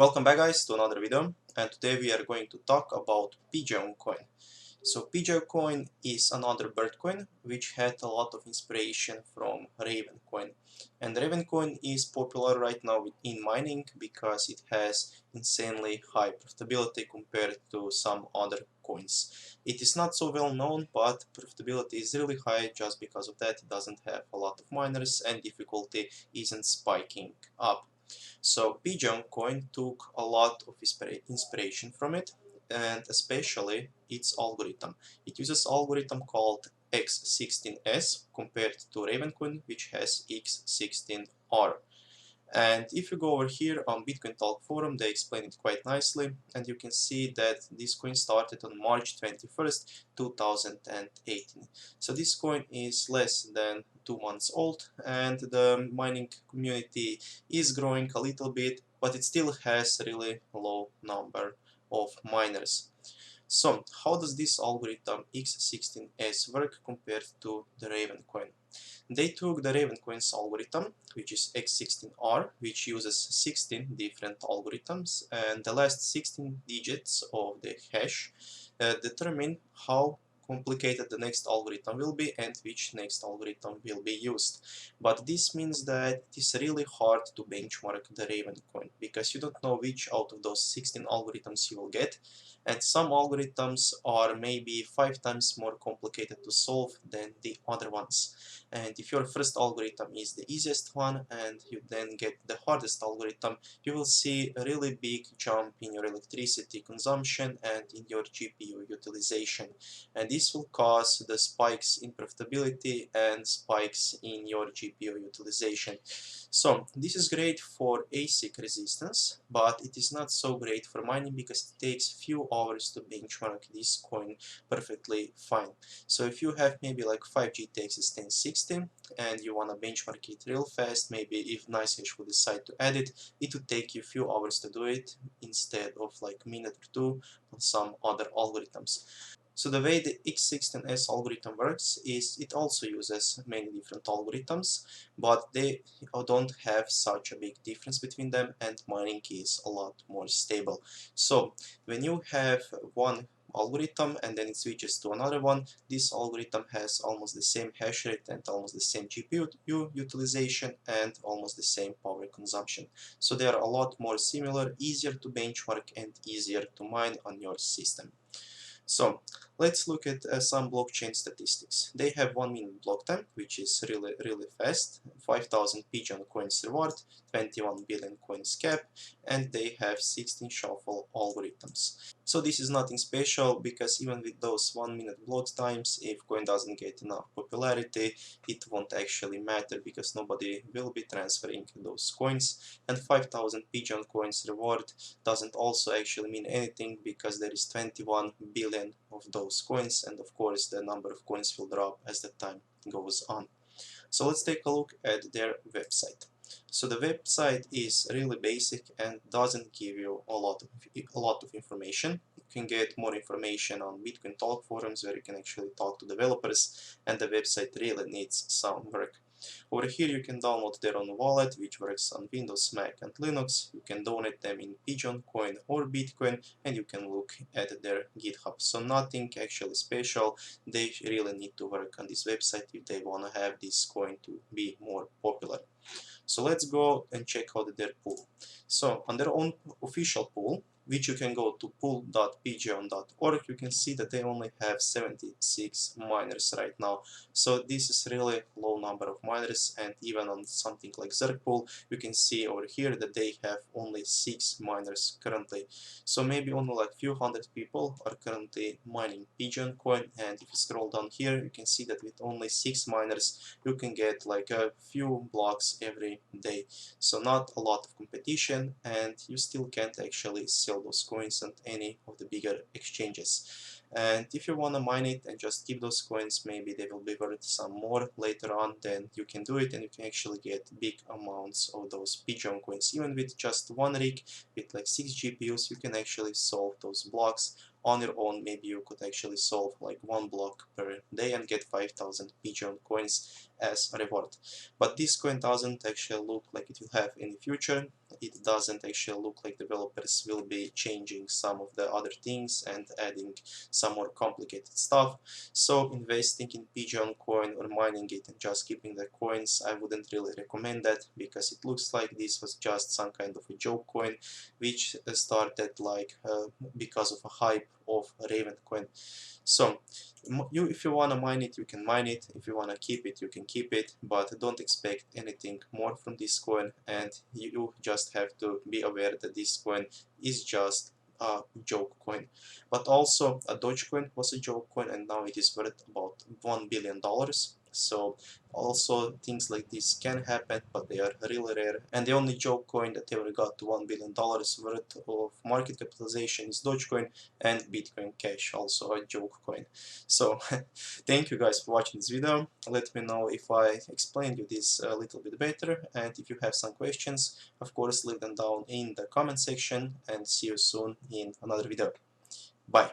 Welcome back guys to another video, and today we are going to talk about Pigeoncoin. So Pigeoncoin is another bird coin which had a lot of inspiration from Ravencoin, and Ravencoin is popular right now in mining because it has insanely high profitability compared to some other coins. It is not so well known, but profitability is really high. Just because of that, it doesn't have a lot of miners and difficulty isn't spiking up. So Pigeoncoin took a lot of inspiration from it, and especially its algorithm. It uses algorithm called X16S compared to Ravencoin, which has X16R. And if you go over here on Bitcoin Talk forum, they explain it quite nicely, and you can see that this coin started on March 21st, 2018. So this coin is less than 2 months old, and the mining community is growing a little bit, but it still has really low number of miners. So how does this algorithm X16S work compared to the Ravencoin? They took the Ravencoin's algorithm, which is X16R, which uses 16 different algorithms, and the last 16 digits of the hash determine how complicated the next algorithm will be and which next algorithm will be used. But this means that it is really hard to benchmark the Ravencoin because you don't know which out of those 16 algorithms you will get, and some algorithms are maybe 5 times more complicated to solve than the other ones. And if your first algorithm is the easiest one and you then get the hardest algorithm, you will see a really big jump in your electricity consumption and in your GPU utilization. And this will cause the spikes in profitability and spikes in your GPU utilization. So this is great for ASIC resistance, but it is not so great for mining because it takes few hours to benchmark this coin perfectly fine. So if you have maybe like 5 GTX 1060 and you want to benchmark it real fast, maybe if NiceHash would decide to add it, it would take you a few hours to do it instead of like a minute or two on some other algorithms. So the way the X16S algorithm works is it also uses many different algorithms, but they don't have such a big difference between them, and mining is a lot more stable. So when you have one algorithm and then it switches to another one, this algorithm has almost the same hash rate and almost the same GPU utilization and almost the same power consumption. So they are a lot more similar, easier to benchmark and easier to mine on your system. So let's look at some blockchain statistics. They have 1 minute block time, which is really fast, 5,000 pigeon coins reward, 21 billion coins cap, and they have 16 shuffle algorithms. So this is nothing special because even with those 1 minute block times, if coin doesn't get enough popularity, it won't actually matter because nobody will be transferring those coins. And 5,000 pigeon coins reward doesn't also actually mean anything because there is 21 billion of those coins, and of course the number of coins will drop as the time goes on. So let's take a look at their website. So the website is really basic and doesn't give you a lot of information. You can get more information on Bitcoin Talk forums where you can actually talk to developers, and the website really needs some work. Over here you can download their own wallet, which works on Windows, Mac and Linux. You can donate them in Pigeoncoin or Bitcoin, and you can look at their GitHub. So nothing actually special. They really need to work on this website if they want to have this coin to be more popular. So let's go and check out their pool. So on their own official pool, which you can go to pool.pigeon.org, you can see that they only have 76 miners right now. So this is really low number of miners, and even on something like Zerk you can see over here that they have only 6 miners currently. So maybe only like few hundred people are currently mining Pigeoncoin, and if you scroll down here, you can see that with only 6 miners, you can get like a few blocks every day. So not a lot of competition, and you still can't actually sell those coins on any of the bigger exchanges. And if you want to mine it and just keep those coins, maybe they will be worth some more later on, then you can do it and you can actually get big amounts of those pigeon coins. Even with just one rig, with like 6 GPUs, you can actually solve those blocks on your own. Maybe you could actually solve like 1 block per day and get 5,000 pigeon coins as a reward. But this coin doesn't actually look like it will have any future, it doesn't actually look like developers will be changing some of the other things and adding some more complicated stuff. So investing in Pigeoncoin or mining it and just keeping the coins, I wouldn't really recommend that, because it looks like this was just some kind of a joke coin which started like because of a hype of Ravencoin. So if you want to mine it, you can mine it. If you want to keep it, you can keep it, but don't expect anything more from this coin, and you just have to be aware that this coin is just a joke coin. But also a Dogecoin was a joke coin, and now it is worth about $1 billion. So also things like this can happen, but they are really rare. And the only joke coin that ever got to $1 billion worth of market capitalization is Dogecoin, and Bitcoin Cash, also a joke coin. So thank you guys for watching this video. Let me know if I explained you this a little bit better, and if you have some questions, of course leave them down in the comment section, and see you soon in another video. Bye.